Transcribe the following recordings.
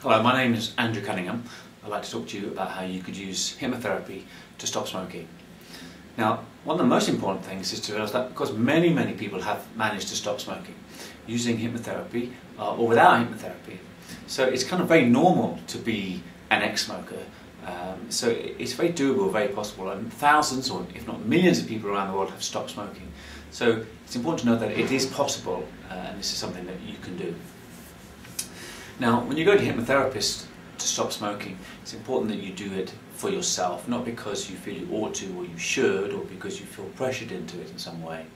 Hello, my name is Andrew Cunningham. I'd like to talk to you about how you could use hypnotherapy to stop smoking. Now, one of the most important things is to realise that because many people have managed to stop smoking using hypnotherapy or without hypnotherapy. So it's kind of very normal to be an ex-smoker. So it's very doable, very possible, and thousands or if not millions of people around the world have stopped smoking. So it's important to know that it is possible and this is something that you can do. Now, when you go to a hypnotherapist to stop smoking, it's important that you do it for yourself, not because you feel you ought to or you should, or because you feel pressured into it in some way.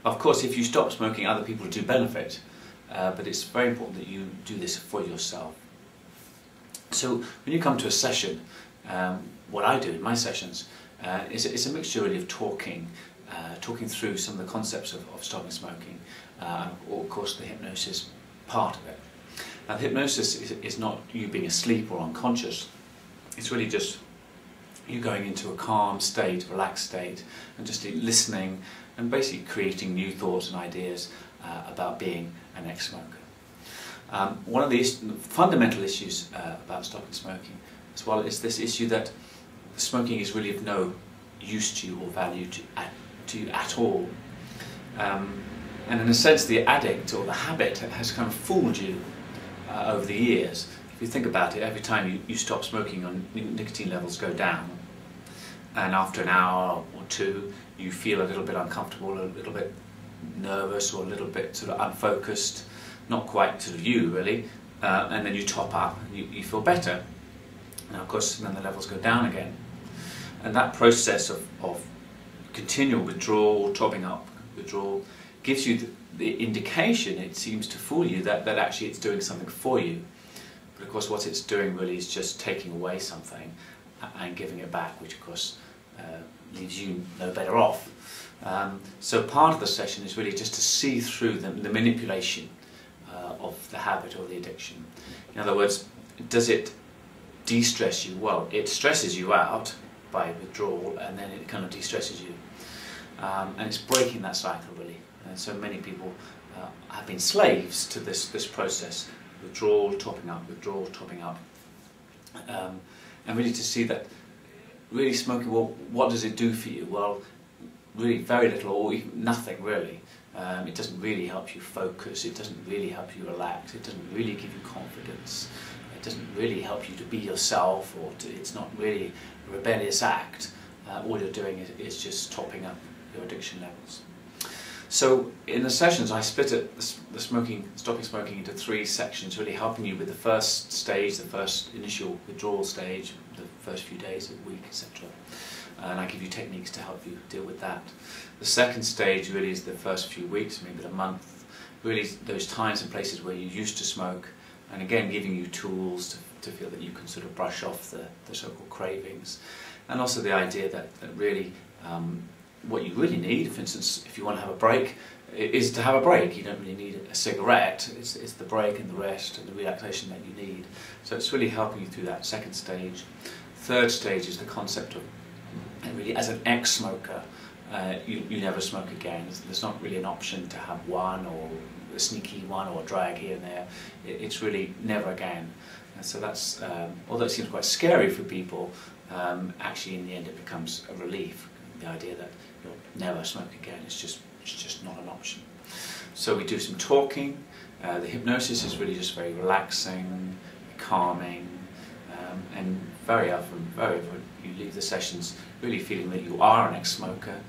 Of course, if you stop smoking, other people do benefit, but it's very important that you do this for yourself. So when you come to a session, what I do in my sessions is a mixture really of talking through some of the concepts of stopping smoking, and of course the hypnosis part of it. Now, hypnosis is not you being asleep or unconscious. It's really just you going into a calm state, relaxed state, and just listening and basically creating new thoughts and ideas about being an ex-smoker. One of the fundamental issues about stopping smoking as well is this issue that smoking is really of no use to you or value to you at all. And in a sense, the addict or the habit has kind of fooled you over the years. If you think about it, every time you stop smoking, your nicotine levels go down, and after an hour or two you feel a little bit uncomfortable, a little bit nervous, or a little bit sort of unfocused, not quite sort of you really, and then you top up and you feel better. Now of course then the levels go down again, and that process of continual withdrawal, topping up, withdrawal, gives you the indication, it seems to fool you, that actually it's doing something for you. But of course what it's doing really is just taking away something and giving it back, which of course leaves you no better off. So part of the session is really just to see through the manipulation of the habit or the addiction. In other words, does it de-stress you? Well, it stresses you out by withdrawal, and then it kind of de-stresses you. And it's breaking that cycle really. And so many people have been slaves to this process: withdrawal, topping up, withdrawal, topping up, and really to see that really smoking, well, what does it do for you? Well, really very little or even nothing really. It doesn't really help you focus, it doesn't really help you relax, it doesn't really give you confidence, it doesn't really help you to be yourself, or it's not really a rebellious act. All you're doing is just topping up your addiction levels. So in the sessions I split stopping smoking into 3 sections, really helping you with the first stage, the first initial withdrawal stage, the first few days, a week, etc. And I give you techniques to help you deal with that. The second stage really is the first few weeks, maybe a month, really those times and places where you used to smoke, and again giving you tools to feel that you can sort of brush off the so-called cravings, and also the idea that really what you really need, for instance, if you want to have a break, is to have a break. You don't really need a cigarette, it's the break and the rest and the relaxation that you need. So it's really helping you through that second stage. Third stage is the concept of, really as an ex-smoker, you never smoke again. There's not really an option to have one, or a sneaky one, or a drag here and there. It's really never again. And so that's, although it seems quite scary for people, actually in the end it becomes a relief. The idea that you'll never smoke again is just not an option. So we do some talking. The hypnosis is really just very relaxing, calming, and very often you leave the sessions really feeling that you are an ex-smoker,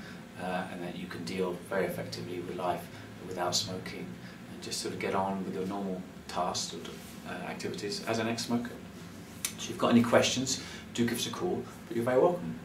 and that you can deal very effectively with life without smoking, and just sort of get on with your normal tasks or activities as an ex-smoker. So if you've got any questions, do give us a call, but you're very welcome.